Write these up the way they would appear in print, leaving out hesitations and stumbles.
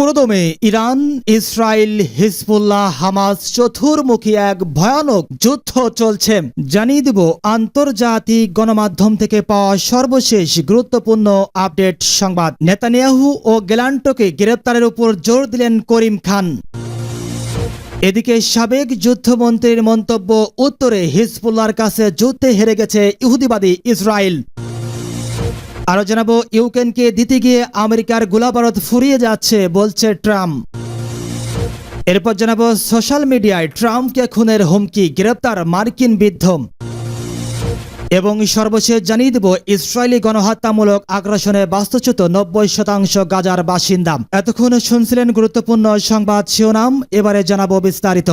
পুরোদমে Iran, Israel, Hezbollah, Hamas চতুর্মুখী এক ভয়ানক যুদ্ধ চলছে। জানিয়ে দেব আন্তর্জাতিক গণমাধ্যম থেকে পাওয়া সর্বশেষ গুরুত্বপূর্ণ আপডেট সংবাদ। নেতানিয়াহু ও গ্যালান্টকে গ্রেপ্তারের উপর জোর দিলেন করিম খান। এদিকে সাবেক যুদ্ধমন্ত্রীর মন্তব্য, উত্তরে হিজবুল্লাহর কাছে যুদ্ধে হেরে গেছে ইহুদিবাদী ইসরায়েল। আরো জানাবো, ইউক্রেনকে দিতে গিয়ে আমেরিকার গোলাবারুদ ফুরিয়ে যাচ্ছে বলছে ট্রাম্প। এরপর জানাবো, সোশ্যাল মিডিয়ায় ট্রাম্পকে খুনের হুমকি, গ্রেপ্তার মার্কিন বৃদ্ধ। এবং সর্বশেষ জানিয়ে দেব, ইসরায়েলি গণহত্যামূলক আগ্রাসনে বাস্তুচ্যুত 90% গাজার বাসিন্দা। এতক্ষণ শুনছিলেন গুরুত্বপূর্ণ সংবাদ শিরোনাম, এবারে জানাবো বিস্তারিত।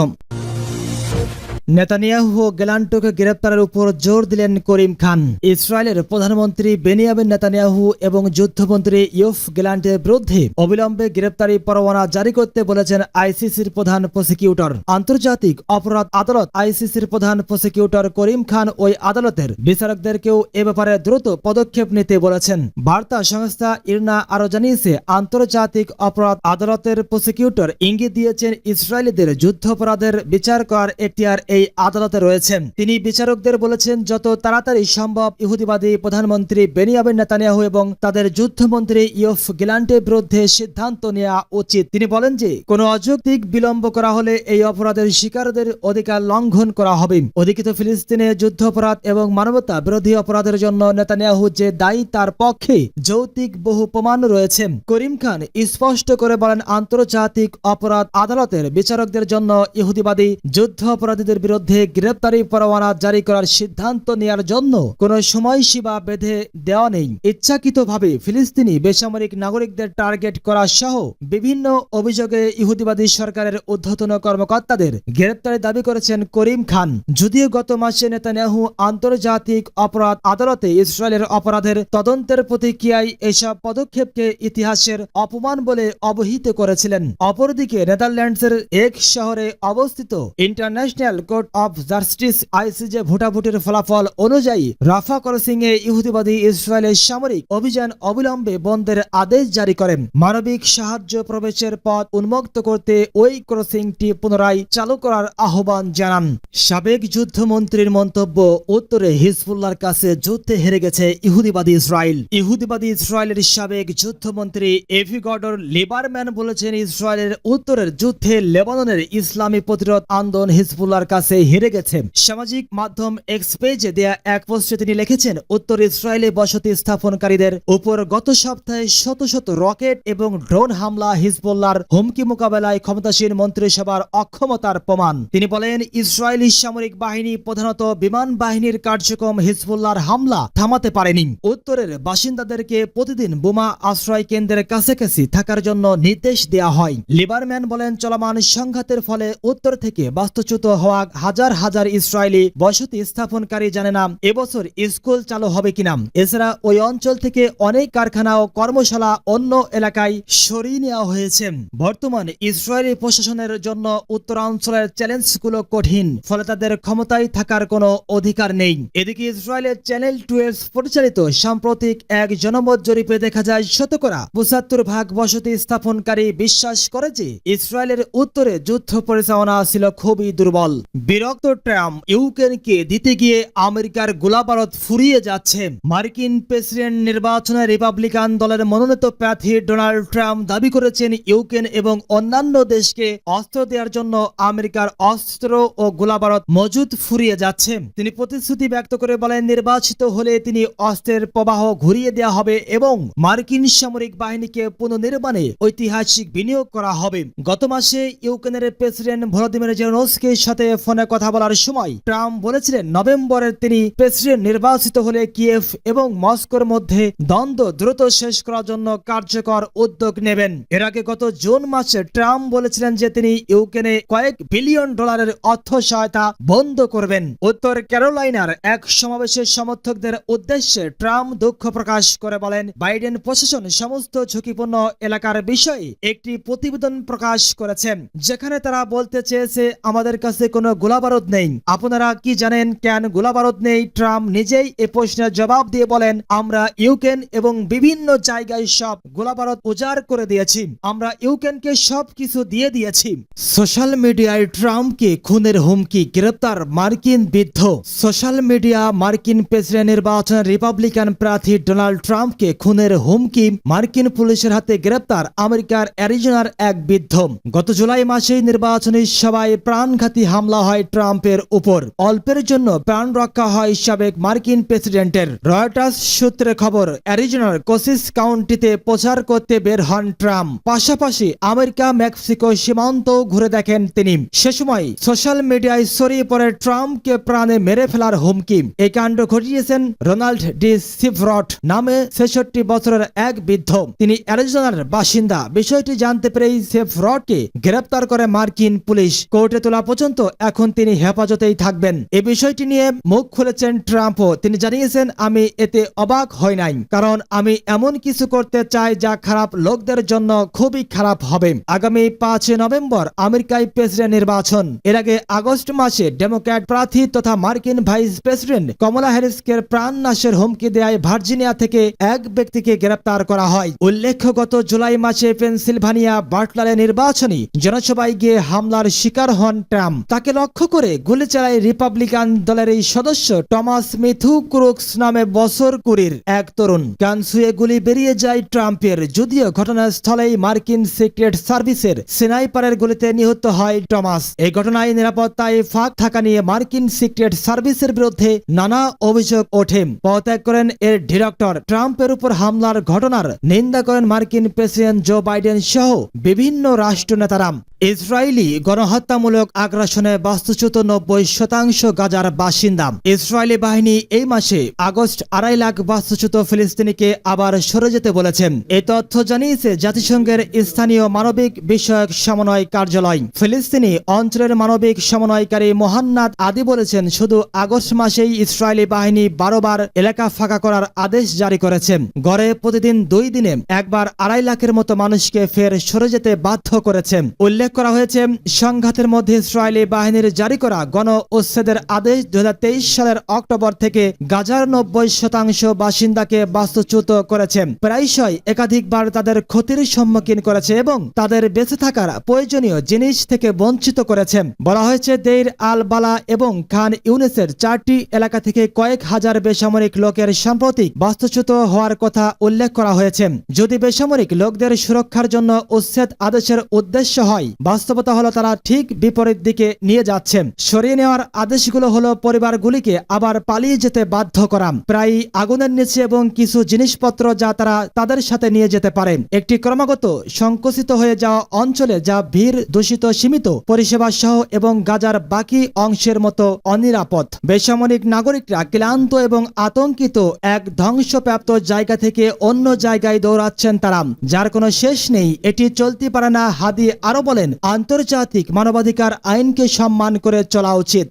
নেতানিয়াহু ও গ্যালান্টকে গ্রেপ্তারের উপর জোর দিলেন করিম খান। ইসরায়েলের প্রধানমন্ত্রী বেনিয়ামিন নেতানিয়াহু এবং যুদ্ধমন্ত্রী ইয়োভ গ্যালান্টের বিরুদ্ধে অবিলম্বে গ্রেপ্তারি পরোয়ানা জারি করতে বলেছেন আইসিসির প্রধান প্রসিকিউটর। আন্তর্জাতিক অপরাধ আদালত আইসিসির প্রধান প্রসিকিউটর করিম খান ওই আদালতের বিচারকদেরকেও এ ব্যাপারে দ্রুত পদক্ষেপ নিতে বলেছেন। বার্তা সংস্থা ইরনা আরো জানিয়েছে, আন্তর্জাতিক অপরাধ আদালতের প্রসিকিউটর ইঙ্গিত দিয়েছেন ইসরায়েলিদের যুদ্ধাপরাধের বিচার করার এখতিয়ার এই আদালতে রয়েছেন। তিনি বিচারকদের বলেছেন, যত তাড়াতাড়ি সম্ভব ইহুদিবাদী প্রধানমন্ত্রী বেনিয়ামিন নেতানিয়াহু এবং তাদের যুদ্ধমন্ত্রী ইয়োভ গ্যালান্টের বিরুদ্ধে সিদ্ধান্ত নেওয়া উচিত। তিনি বলেন যে কোনো অযৌক্তিক বিলম্ব করা হলে এই অপরাধের শিকারদের অধিকার লঙ্ঘন করা হবে। অধিকৃত ফিলিস্তিনে যুদ্ধাপরাধ এবং মানবতা বিরোধী অপরাধের জন্য নেতানিয়াহু যে দায়ী তার পক্ষে যৌক্তিক বহু প্রমাণ রয়েছে। করিম খান স্পষ্ট করে বলেন, আন্তর্জাতিক অপরাধ আদালতের বিচারকদের জন্য ইহুদিবাদী যুদ্ধ অপরাধীদের বিরুদ্ধে গ্রেপ্তারি পরোয়ানা জারি করার সিদ্ধান্ত নেওয়ার জন্য কোনো সময়সীমা বেঁধে দেওয়া নেই। ইচ্ছাকৃতভাবে ফিলিস্তিনি বেসামরিক নাগরিকদের টার্গেট করা সহ বিভিন্ন অভিযোগে ইহুদিবাদী সরকারের ঊর্ধ্বতন কর্মকর্তাদের গ্রেপ্তারের দাবি করেছেন করিম খান। যদিও গত মাসে নেতানিয়াহু আন্তর্জাতিক অপরাধ আদালতে ইসরায়েলের অপরাধের তদন্তের প্রতিক্রিয়ায় এসব পদক্ষেপকে ইতিহাসের অপমান বলে অবহিত করেছিলেন। অপরদিকে নেদারল্যান্ডসের এক শহরে অবস্থিত International Court of Justice ICJ ভোটাভুটির ফলাফল অনুযায়ী রাফা ক্রসিং এ ইহুদিবাদী ইসরায়েলের সামরিক অভিযান অবিলম্বে বন্ধের আদেশ জারি করেন। মানবিক সাহায্য প্রবেশের পথ উন্মুক্ত করতে ওই ক্রসিংটি পুনরায় চালু করার আহ্বান জানান। সাবেক যুদ্ধমন্ত্রীর মন্তব্য, উত্তরে হিজবুল্লাহর কাছে যুদ্ধে হেরে গেছে ইহুদিবাদী ইসরায়েল। ইহুদিবাদী ইসরায়েলের সাবেক যুদ্ধমন্ত্রী এভিগডর লিবারম্যান বলেছেন, ইসরায়েলের উত্তরের যুদ্ধে লেবাননের ইসলামী প্রতিরোধ আন্দোলন হিজবুল্লাহর কাছে হেরে গেছে। সামাজিক মাধ্যম এক্স পেজে দেয়া এক পোস্টে তিনি লিখেছেন, উত্তর ইসরায়েলে বসতি স্থাপনকারীদের উপর গত সপ্তাহে শত শত রকেট এবং ড্রোন হামলা হিজবুল্লাহর হুমকি মোকাবেলায় ক্ষমতাসীন মন্ত্রিসভার অক্ষমতার প্রমাণ। তিনি বলেন, ইসরায়েলি সামরিক বাহিনী প্রধানত বিমান বাহিনীর কার্যক্রম হিজবুল্লাহর হামলা থামাতে পারেনি। উত্তরের বাসিন্দাদেরকে প্রতিদিন বোমা আশ্রয় কেন্দ্রের কাছাকাছি থাকার জন্য নির্দেশ দেওয়া হয়। লিবারম্যান বলেন, চলমান সংঘাতের ফলে উত্তর থেকে বাস্তুচ্যুত হওয়া হাজার হাজার ইসরায়েলি বসতি স্থাপনকারী জানে না এবছর স্কুল চালু হবে কিনা। এছাড়া ওই অঞ্চল থেকে অনেক কারখানা ও কর্মশালা অন্য এলাকায় সরিয়ে নেওয়া হয়েছে। বর্তমানে ইসরায়েলি প্রশাসনের জন্য উত্তরাঞ্চলের চ্যালেঞ্জগুলো কঠিন, ফলে তাদের ক্ষমতায় থাকার কোনো অধিকার নেই। এদিকে ইসরায়েলের চ্যানেল 12 পরিচালিত সাম্প্রতিক এক জনমত জরিপে দেখা যায়, 75% বসতি স্থাপনকারী বিশ্বাস করে যে ইসরায়েলের উত্তরে যুদ্ধ পরিচালনা ছিল খুবই দুর্বল। বিরক্ত ট্রাম্প, ইউক্রেনকে দিতে গিয়ে আমেরিকার গোলাবারুদ ফুরিয়ে যাচ্ছে। মার্কিন প্রেসিডেন্ট নির্বাচনে রিপাবলিকান দলের মনোনীত প্রার্থী ডোনাল্ড ট্রাম্প দাবি করেছেন, ইউক্রেন এবং অন্যান্য দেশকে অস্ত্র দেওয়ার জন্য আমেরিকার অস্ত্র ও গোলাবারুদ মজুদ ফুরিয়ে যাচ্ছে। তিনি প্রতিশ্রুতি ব্যক্ত করে বলেন, নির্বাচিত হলে তিনি অস্ত্রের প্রবাহ ঘুরিয়ে দেওয়া হবে এবং মার্কিন সামরিক বাহিনীকে পুনর্নির্মাণে ঐতিহাসিক বিনিয়োগ করা হবে। গত মাসে ইউক্রেনের প্রেসিডেন্ট ভলোদিমির জেলেনস্কির সাথে ফোনে কথা বলার সময় ট্রাম্প বলেছিলেন, নভেম্বরে তিনি প্রেসিডেন্ট নির্বাচিত হলে কিয়েভ এবং মস্কোর মধ্যে দ্বন্দ্ব দ্রুত শেষ করার জন্য কার্যকর উদ্যোগ নেবেন। এর আগে গত জুন মাসে ট্রাম্প বলেছিলেন যে তিনি ইউক্রেনে কয়েক বিলিয়ন ডলারের অর্থ সহায়তা বন্ধ করবেন। উত্তর ক্যারোলাইনার এক সমাবেশের সমর্থকদের উদ্দেশ্যে ট্রাম্প দুঃখ প্রকাশ করে বলেন, বাইডেন প্রশাসন সমস্ত ঝুঁকিপূর্ণ এলাকার বিষয়ে একটি প্রতিবেদন প্রকাশ করেছে, যেখানে তারা বলতে চেয়েছে, আমাদের কাছে কোনো গোলাবারুদ নেই? আপনারা কি জানেন কেন গোলাবারুদ নেই? ট্রাম্প নিজেই এ প্রশ্নের জবাব দিয়ে বলেন, আমরা ইউক্রেন এবং বিভিন্ন জায়গায় সব গোলাবারুদ উজাড় করে দিয়েছি, আমরা ইউক্রেনকে সবকিছু দিয়ে দিয়েছি। সোশ্যাল মিডিয়ায় ট্রাম্পকে খুনের হুমকি, গ্রেপ্তার মার্কিন বৃদ্ধ। সোশ্যাল মিডিয়া মার্কিন প্রেসিডেন্ট নির্বাচনে রিপাবলিকান প্রার্থী ডোনাল্ড ট্রাম্পকে খুনের হুমকি, মার্কিন পুলিশের হাতে গ্রেপ্তার আমেরিকার অ্যারিজোনার এক বৃদ্ধ। গত জুলাই মাসে নির্বাচনী সভায় প্রাণঘাতী হামলা হয় ট্রাম্পের উপর। অল্পের জন্য প্রাণ রক্ষা হয় সাবেক মার্কিন প্রেসিডেন্টের। রয়টার্স সূত্রে খবর, অ্যারিজোনার কোসিস কাউন্টিতে প্রচার করতে বের হন ট্রাম্প। পাশাপাশি আমেরিকা মেক্সিকো সীমান্ত ঘুরে দেখেন তিনি। সে সময় সোশ্যাল মিডিয়ায় ছড়িয়ে পড়ে ট্রাম্পকে প্রাণে মেরে ফেলার হুমকি। এই কাণ্ড ঘটিয়েছেন রোনাল্ড ডি সিভরট নামে 66 বছরের এক বৃদ্ধ। তিনি অ্যারিজোনার বাসিন্দা। বিষয়টি জানতে পেরেই সিভরটকে গ্রেপ্তার করে মার্কিন পুলিশ। কোর্টে তোলা পর্যন্ত এখন তিনি হেফাজতেই থাকবেন। এই বিষয়টি নিয়ে মুখ খুলেছেন ট্রাম্পও। তিনি জানিয়েছেন, আমি এতে অবাক হই নাই, কারণ আমি এমন কিছু করতে চাই যা খারাপ লোকদের জন্য খুবই খারাপ হবে। আগামী 5 নভেম্বর আমেরিকায় প্রেসিডেন্ট নির্বাচন। এর আগে আগস্ট মাসে ডেমোক্র্যাট প্রার্থী তথা মার্কিন ভাইস প্রেসিডেন্ট কমলা হ্যারিসকে প্রাণনাশের হুমকি দেয় ভার্জিনিয়া থেকে এক ব্যক্তিকে গ্রেপ্তার করা হয়। উল্লেখ্য, গত জুলাই মাসে পেনসিলভানিয়া বাটলারে নির্বাচনী জনসভায় গিয়ে হামলার শিকার হন ট্রাম্প। তাকে লক্ষ্য করে গুলি চালায় রিপাবলিকান দলের এই সদস্য টমাস মিথু ক্রুকস নামে বছর 20 এক তরুণ। কান ছুঁয়ে গুলি বেরিয়ে যায় ট্রাম্পের। যদিও ঘটনাস্থলেই মার্কিন সিক্রেট সার্ভিসের স্নাইপারের গুলিতে নিহত হয় টমাস। এই ঘটনায় নিরাপত্তায় ফাঁক থাকা নিয়ে মার্কিন সিক্রেট সার্ভিসের বিরুদ্ধে নানা অভিযোগ ওঠে। পদত্যাগ করেন এর ডিরেক্টর। ট্রাম্পের উপর হামলার ঘটনার নিন্দা করেন মার্কিন প্রেসিডেন্ট জো বাইডেন সহ বিভিন্ন রাষ্ট্রনেতারা। ইসরায়েলি গণহত্যামূলক আগ্রাসনে বাস্তুচ্যুত 90% গাজার বাসিন্দা। ইসরায়েলি বাহিনী এই মাসে আগস্ট 2.5 লাখ বাস্তুচ্যুত ফিলিস্তিনিকে আবার সরে যেতে বলেছেন। এই তথ্য জানিয়েছে জাতিসংঘের স্থানীয় মানবিক বিষয়ক সমন্বয় কার্যালয়। ফিলিস্তিনি অঞ্চলের মানবিক সমন্বয়কারী মোহান্নাদ আদি বলেছেন, শুধু আগস্ট মাসেই ইসরায়েলি বাহিনী 12 বার এলাকা ফাঁকা করার আদেশ জারি করেছে। গড়ে প্রতিদিন 2 দিনে একবার 2.5 লাখের মতো মানুষকে ফের সরে যেতে বাধ্য করেছে। উল্লেখ করা হয়েছে, সংঘাতের মধ্যে ইসরায়েলি বাহিনীর জারি করা গণ উচ্ছেদের আদেশ 2023 সালের অক্টোবর থেকে গাজার 90% বাসিন্দাকে বাস্তুচ্যুত করেছে। প্রায়শই একাধিকবার তাদের ক্ষতির সম্মুখীন করেছে এবং তাদের বেঁচে থাকার প্রয়োজনীয় জিনিস থেকে বঞ্চিত করেছে। বলা হয়েছে, দেইর আল বালা এবং খান ইউনিসের 4টি এলাকা থেকে কয়েক হাজার বেসামরিক লোকের সাম্প্রতিক বাস্তুচ্যুত হওয়ার কথা উল্লেখ করা হয়েছে। যদি বেসামরিক লোকদের সুরক্ষার জন্য উচ্ছেদ আদেশের উদ্দেশ্য হয়, বাস্তবতা হলো তারা ঠিক বিপরীত দিকে নিয়ে যাচ্ছে। সরিয়ে নেওয়ার আদেশগুলো হলো পরিবারগুলিকে আবার পালিয়ে যেতে বাধ্য করা, প্রায় আগুনের নিচে এবং কিছু জিনিসপত্র যা তারা তাদের সাথে নিয়ে যেতে পারে। একটি ক্রমাগত সংকুচিত হয়ে যাওয়া অঞ্চলে যা ভিড় দূষিত, সীমিত পরিষেবা সহ এবং গাজার বাকি অংশের মতো অনিরাপদ। বেসামরিক নাগরিকরা ক্লান্ত এবং আতঙ্কিত এক ধ্বংসপ্রাপ্ত জায়গা থেকে অন্য জায়গায় দৌড়াচ্ছেন তারা, যার কোনো শেষ নেই। এটি চলতে পারে না। হাদি আরো বলেন, আন্তর্জাতিক মানবাধিকার আইনকে সম্মান করে চলা উচিত।